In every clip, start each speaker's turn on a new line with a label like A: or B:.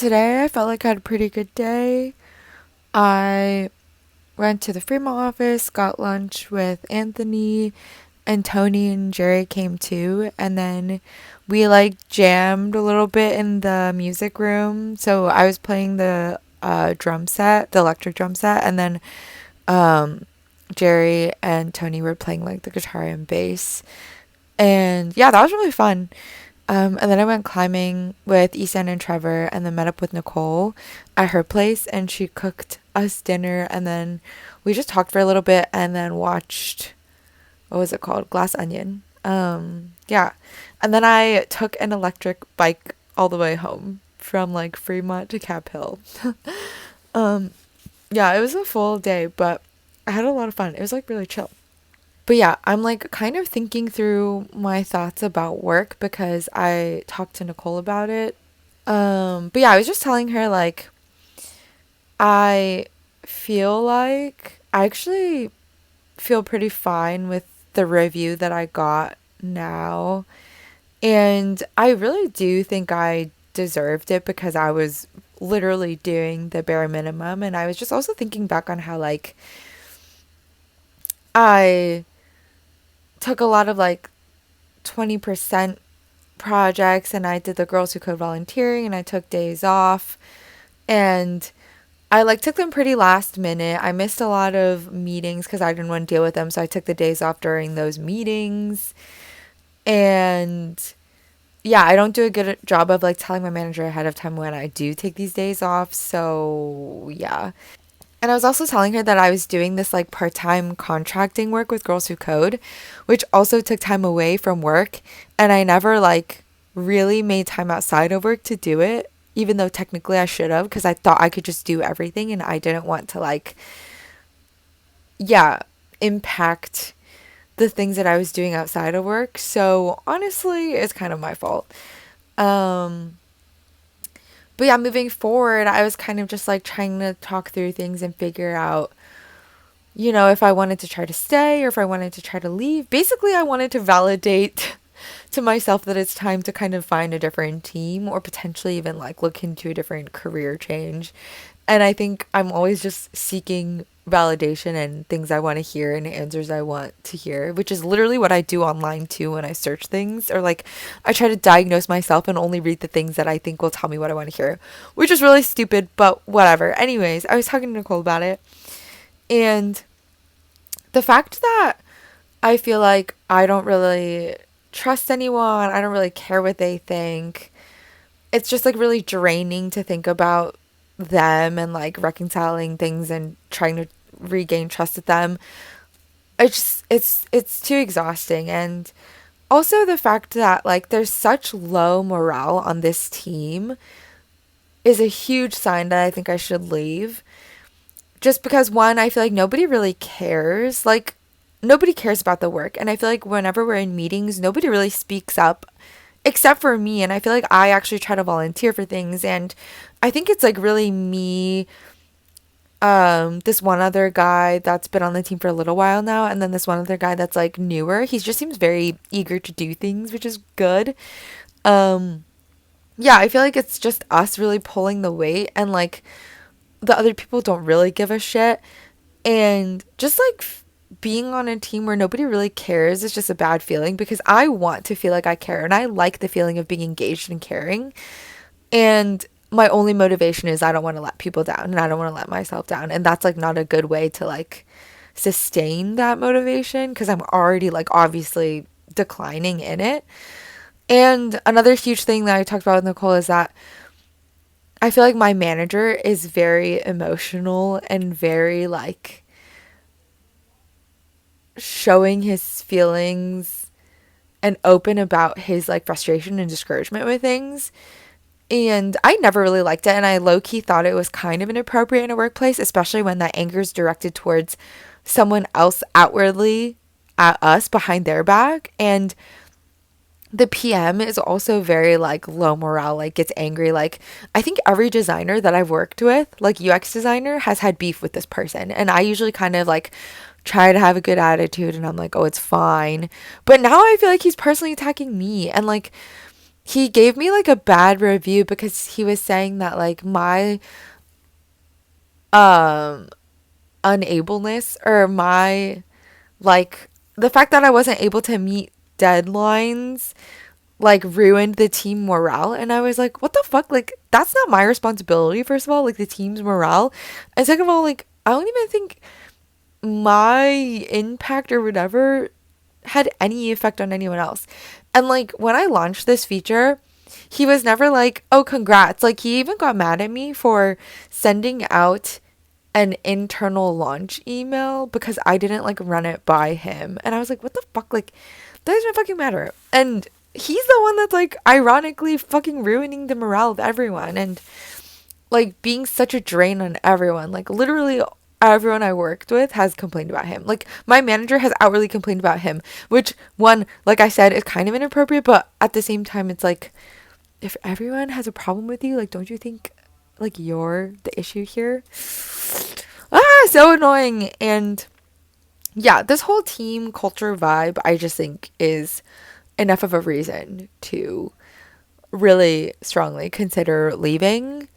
A: Today I felt like I had a pretty good day. I went to the Fremont office, got lunch with Anthony, and Tony and Jerry came too. And then we like jammed a little bit in the music room. So I was playing the drum set, the electric drum set, and then um, Jerry and Tony were playing like the guitar and bass. And yeah, that was really fun. And then I went climbing with Ethan and Trevor and then met up with Nicole at her place and she cooked us dinner and then we just talked for a little bit and then watched, what was it called? Glass Onion. Yeah. And then I took an electric bike all the way home from like Fremont to Cap Hill. um, yeah, it was a full day, but I had a lot of fun. It was like really chill. But yeah, I'm like kind of thinking through my thoughts about work because I talked to Nicole about it. But yeah, I was just telling her like I feel like I actually feel pretty fine with the review that I got now. And I really do think I deserved it because I was literally doing the bare minimum. And I was just also thinking back on how like I took a lot of like 20% projects and I did the Girls Who Code volunteering and I took days off and I like took them pretty last minute. I missed a lot of meetings because I didn't want to deal with them, so I took the days off during those meetings. And yeah, I don't do a good job of like telling my manager ahead of time when I do take these days off. So yeah. And I was also telling her that I was doing this like part-time contracting work with Girls Who Code, which also took time away from work. And I never like really made time outside of work to do it, even though technically I should have, because I thought I could just do everything and I didn't want to like, yeah, impact the things that I was doing outside of work. So honestly, it's kind of my fault. Um, but yeah, moving forward, I was kind of just like trying to talk through things and figure out, if I wanted to try to stay or if I wanted to try to leave. Basically, I wanted to validate to myself that it's time to kind of find a different team or potentially even like look into a different career change. And I think I'm always just seeking validation and things I want to hear and answers I want to hear, which is literally what I do online too when I search things or like I try to diagnose myself and only read the things that I think will tell me what I want to hear, which is really stupid, but whatever. Anyways, I was talking to Nicole about it and the fact that I feel like I don't really trust anyone, I don't really care what they think. It's just like really draining to think about them and like reconciling things and trying to regain trust with them. It's too exhausting and also the fact that like there's such low morale on this team is a huge sign that I think I should leave. Just because one, I feel like nobody really cares. Like nobody cares about the work and I feel like whenever we're in meetings, nobody really speaks up except for me and I feel like I actually try to volunteer for things and I think it's like really me, this one other guy that's been on the team for a little while now and then this one other guy that's like newer. He just seems very eager to do things, which is good. Um yeah, I feel like it's just us really pulling the weight and like the other people don't really give a shit and just like being on a team where nobody really cares is just a bad feeling because I want to feel like I care and I like the feeling of being engaged and caring. And my only motivation is I don't want to let people down and I don't want to let myself down. And that's like not a good way to like sustain that motivation because I'm already like obviously declining in it. And another huge thing that I talked about with Nicole is that I feel like my manager is very emotional and very like showing his feelings and open about his like frustration and discouragement with things. And I never really liked it. And I low key thought it was kind of inappropriate in a workplace, especially when that anger is directed towards someone else outwardly at us behind their back. And the PM is also very like low morale, like gets angry. Like I think every designer that I've worked with, like UX designer, has had beef with this person. And I usually kind of like try to have a good attitude and I'm like, oh, it's fine. But now I feel like he's personally attacking me. And like he gave me like a bad review because he was saying that like my um unableness, or my, like, the fact that I wasn't able to meet deadlines like ruined the team morale. And I was like, what the fuck? Like, that's not my responsibility, first of all, like the team's morale. And second of all, like, I don't even think my impact or whatever had any effect on anyone else. And like when I launched this feature, he was never like, "Oh, congrats." Like he even got mad at me for sending out an internal launch email because I didn't like run it by him. And I was like, "What the fuck? Like that doesn't fucking matter." And he's the one that's like ironically fucking ruining the morale of everyone and like being such a drain on everyone. Like literally everyone I worked with has complained about him. Like my manager has outwardly complained about him, which one, like I said, is kind of inappropriate, but at the same time it's like if everyone has a problem with you, like don't you think like you're the issue here? Ah, so annoying. And yeah, this whole team culture vibe I just think is enough of a reason to really strongly consider leaving.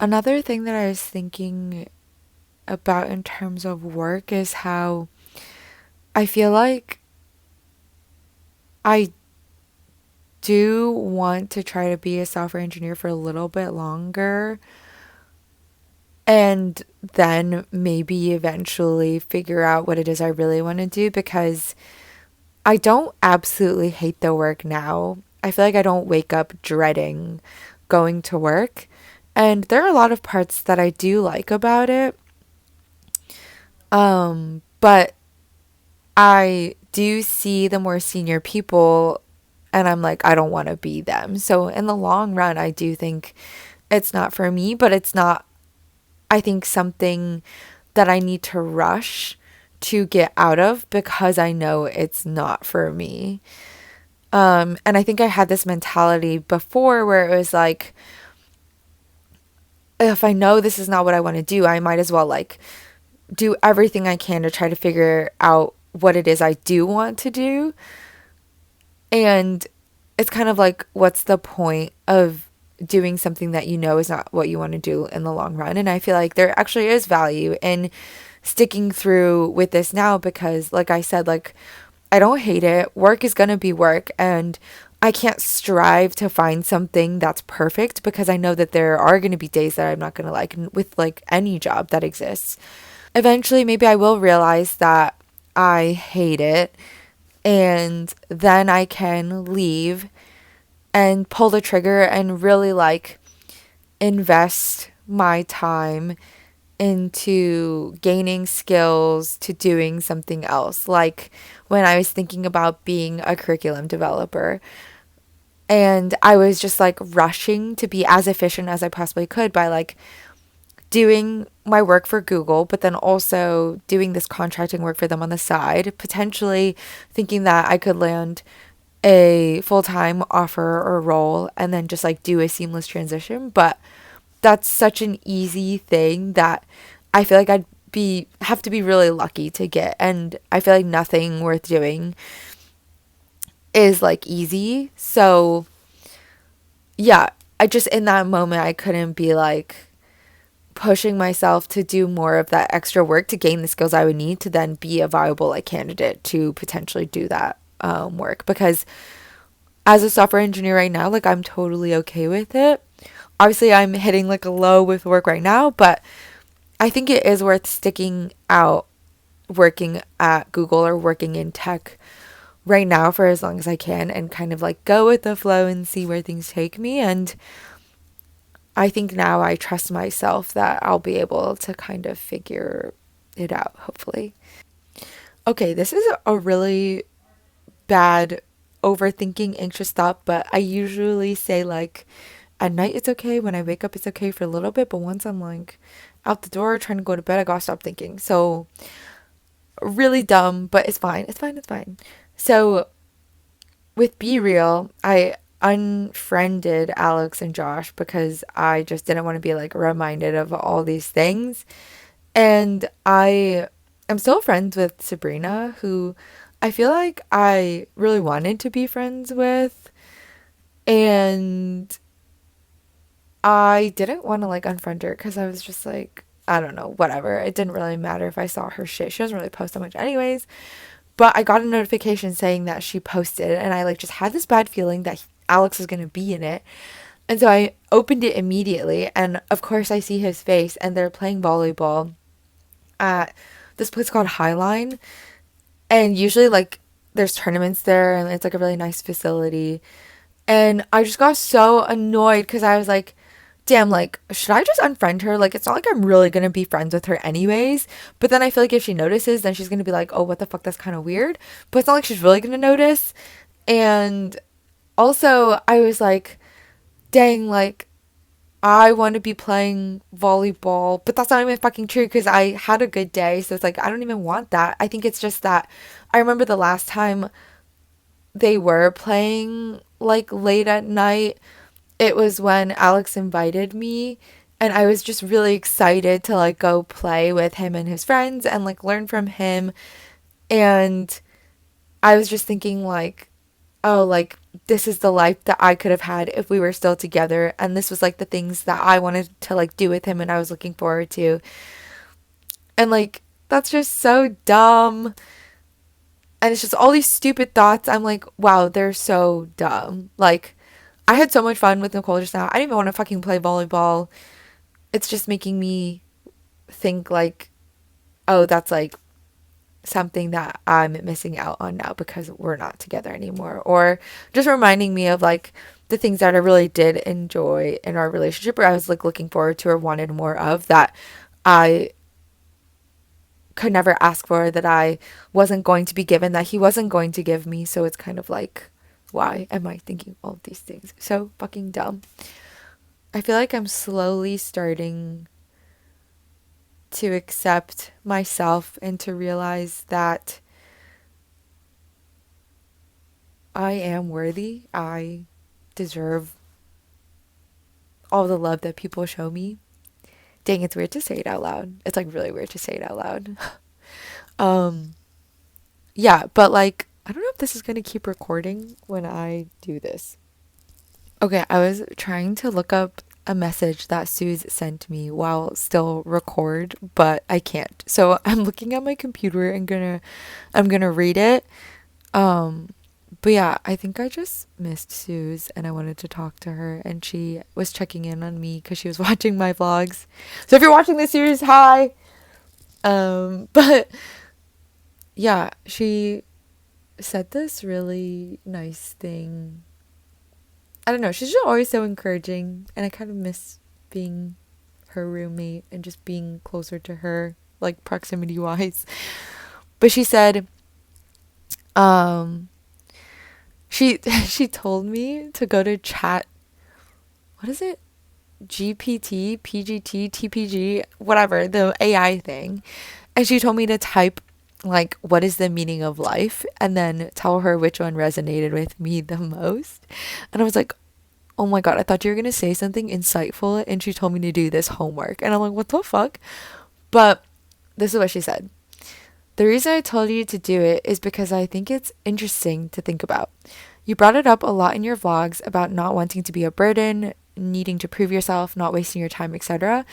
A: Another thing that I was thinking about in terms of work is how I feel like I do want to try to be a software engineer for a little bit longer and then maybe eventually figure out what it is I really want to do, because I don't absolutely hate the work now. I feel like I don't wake up dreading going to work. And there are a lot of parts that I do like about it. But I do see the more senior people and I'm like, I don't want to be them. So in the long run, I do think it's not for me, but it's not, I think, something that I need to rush to get out of because I know it's not for me. And I think I had this mentality before where it was like, if I know this is not what I want to do, I might as well like do everything I can to try to figure out what it is I do want to do. And it's kind of like, what's the point of doing something that you know is not what you want to do in the long run? And I feel like there actually is value in sticking through with this now because, like I said, like, I don't hate it. Work is going to be work. And I can't strive to find something that's perfect because I know that there are going to be days that I'm not going to like with like any job that exists. Eventually, maybe I will realize that I hate it and then I can leave and pull the trigger and really like invest my time into gaining skills to doing something else. Like when I was thinking about being a curriculum developer, and I was just like rushing to be as efficient as I possibly could by like doing my work for Google, but then also doing this contracting work for them on the side, potentially thinking that I could land a full-time offer or role and then just like do a seamless transition. But that's such an easy thing that I feel like I'd be have to be really lucky to get. And I feel like nothing worth doing is like easy. So yeah, I just in that moment I couldn't be like pushing myself to do more of that extra work to gain the skills I would need to then be a viable like candidate to potentially do that work. Because as a software engineer right now, like I'm totally okay with it. Obviously, I'm hitting like a low with work right now, but I think it is worth sticking out working at Google or working in tech right now for as long as I can and kind of like go with the flow and see where things take me. And I think now I trust myself that I'll be able to kind of figure it out, hopefully. Okay, this is a really bad overthinking anxious thought, but I usually say like at night it's okay, when I wake up it's okay for a little bit, but once I'm like out the door trying to go to bed, I gotta stop thinking. So really dumb, but it's fine. It's fine. It's fine. So with Be Real, I unfriended Alex and Josh because I just didn't want to be like reminded of all these things. And I am still friends with Sabrina, who I feel like I really wanted to be friends with. And I didn't want to like unfriend her because I was just like, I don't know, whatever. It didn't really matter if I saw her shit. She doesn't really post that much anyways. But I got a notification saying that she posted, and I like just had this bad feeling that Alex was going to be in it. And so I opened it immediately, and of course I see his face, and they're playing volleyball at this place called Highline. And usually like there's tournaments there, and it's like a really nice facility. And I just got so annoyed because I was like, damn, like, should I just unfriend her? Like, it's not like I'm really gonna be friends with her anyways. But then I feel like if she notices, then she's gonna be like, oh, what the fuck, that's kind of weird. But it's not like she's really gonna notice. And also, I was like, dang, like, I want to be playing volleyball, but that's not even fucking true because I had a good day. So it's like, I don't even want that. I think it's just that I remember the last time they were playing like late at night, it was when Alex invited me, and I was just really excited to like go play with him and his friends and like learn from him. And I was just thinking like, oh, like this is the life that I could have had if we were still together, and this was like the things that I wanted to like do with him and I was looking forward to. And like that's just so dumb. And it's just all these stupid thoughts. I'm like, wow, they're so dumb. Like I had so much fun with Nicole just now. I didn't even want to fucking play volleyball. It's just making me think like, oh, that's like something that I'm missing out on now because we're not together anymore. Or just reminding me of like the things that I really did enjoy in our relationship, or I was like looking forward to or wanted more of, that I could never ask for, that I wasn't going to be given, that he wasn't going to give me. So it's kind of like, why am I thinking all of these things? So fucking dumb. I feel like I'm slowly starting to accept myself and to realize that I am worthy. I deserve all the love that people show me. Dang, it's weird to say it out loud. It's like really weird to say it out loud. um yeah, but like I don't know if this is going to keep recording when I do this. Okay, I was trying to look up a message that Sooz sent me while still record, but I can't. So I'm looking at my computer and I'm gonna read it. Um, but yeah, I think I just missed Sooz and I wanted to talk to her, and she was checking in on me because she was watching my vlogs. So if you're watching this series, hi. But yeah, she said this really nice thing. I don't know, she's just always so encouraging, and I kind of miss being her roommate and just being closer to her, like proximity wise. But she said, um, she told me to go to chat, what is it? GPT, PGT, TPG, whatever, the AI thing. And she told me to type like what is the meaning of life and then tell her which one resonated with me the most. And I was like, oh my god, I thought you were going to say something insightful, and she told me to do this homework. And I'm like, what the fuck? But this is what she said. The reason I told you to do it is because I think it's interesting to think about. You brought it up a lot in your vlogs about not wanting to be a burden, needing to prove yourself, not wasting your time, etc.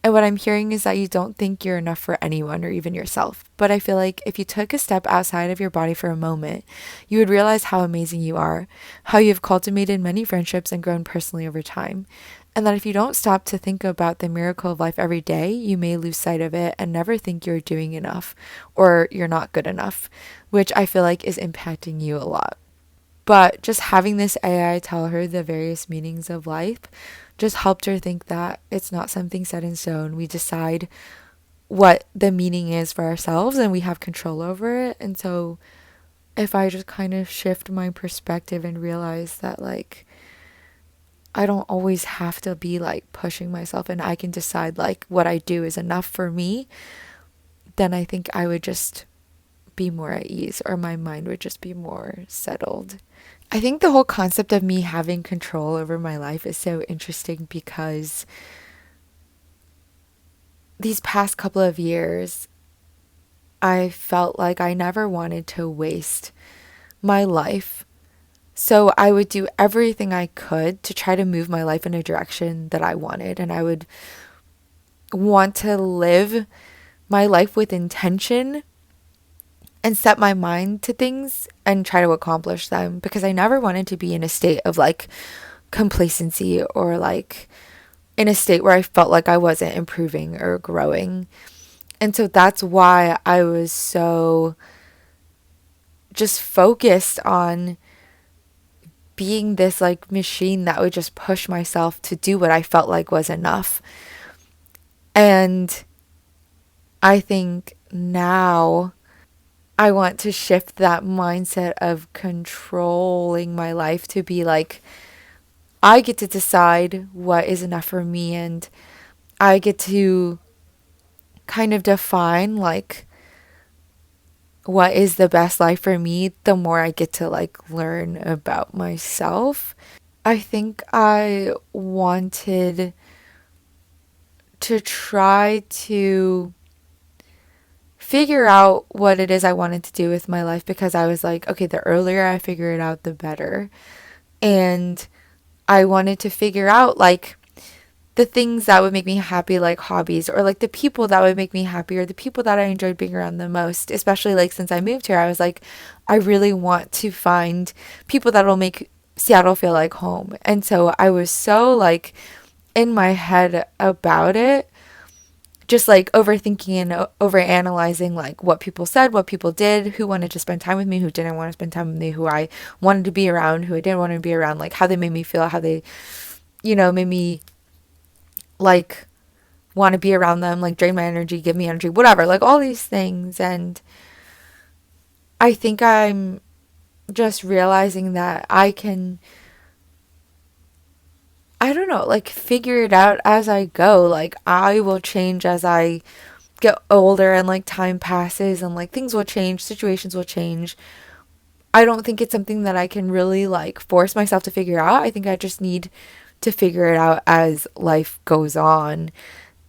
A: And what I'm hearing is that you don't think you're enough for anyone or even yourself. But I feel like if you took a step outside of your body for a moment, you would realize how amazing you are, how you've cultivated many friendships and grown personally over time. And that if you don't stop to think about the miracle of life every day, you may lose sight of it and never think you're doing enough or you're not good enough, which I feel like is impacting you a lot. But just having this AI tell her the various meanings of life just helped her think that it's not something set in stone. We decide what the meaning is for ourselves and we have control over it. And so if I just kind of shift my perspective and realize that like I don't always have to be like pushing myself and I can decide like what I do is enough for me, then I think I would just be more at ease, or my mind would just be more settled. I think the whole concept of me having control over my life is so interesting because these past couple of years, I felt like I never wanted to waste my life So I would do everything I could to try to move my life in a direction that I wanted. And I would want to live my life with intention and set my mind to things and try to accomplish them, because I never wanted to be in a state of like complacency or like in a state where I felt like I wasn't improving or growing. And so that's why I was so just focused on being this like machine that would just push myself to do what I felt like was enough. And I think now I want to shift that mindset of controlling my life to be like, I get to decide what is enough for me, and I get to kind of define like what is the best life for me the more I get to like learn about myself. I think I wanted to try to figure out what it is I wanted to do with my life, because I was like, okay, the earlier I figure it out, the better. And I wanted to figure out like the things that would make me happy, like hobbies, or like the people that would make me happy, or the people that I enjoyed being around the most. Especially like since I moved here, I was like, I really want to find people that will make Seattle feel like home. And so I was so like in my head about it, just like overthinking and over analyzing like what people said, what people did, who wanted to spend time with me, who didn't want to spend time with me, who I wanted to be around, who I didn't want to be around, like how they made me feel, how they, made me like want to be around them, like drain my energy, give me energy, whatever, like all these things. And I think I'm just realizing that I can, I don't know, like figure it out as I go. Like I will change as I get older and like time passes and like things will change, situations will change. I don't think it's something that I can really like force myself to figure out. I think I just need to figure it out as life goes on.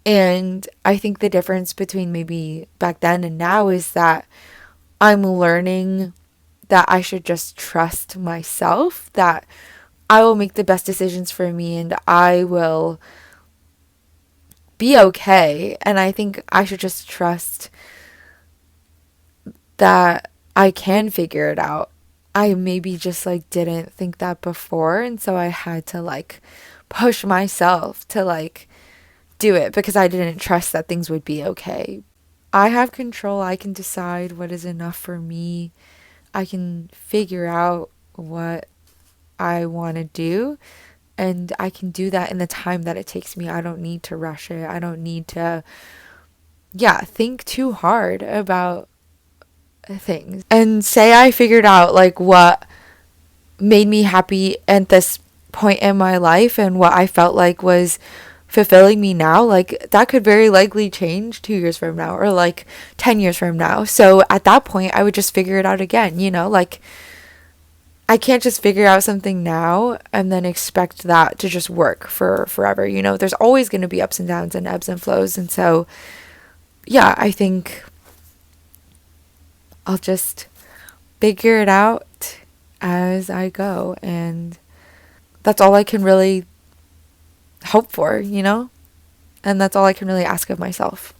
A: And I think the difference between maybe back then and now is that I'm learning that I should just trust myself, that I will make the best decisions for me and I will be okay. And I think I should just trust that I can figure it out. I maybe just like didn't think that before, and so I had to like push myself to like do it because I didn't trust that things would be okay. I have control. I can decide what is enough for me. I can figure out what I want to do, and I can do that in the time that it takes me. I don't need to rush it. I don't need to, think too hard about things. And say I figured out like what made me happy at this point in my life and what I felt like was fulfilling me now, like that could very likely change 2 years from now or like 10 years from now. So at that point, I would just figure it out again, like I can't just figure out something now and then expect that to just work for forever. There's always going to be ups and downs and ebbs and flows. And so, I think I'll just figure it out as I go. And that's all I can really hope for, And that's all I can really ask of myself.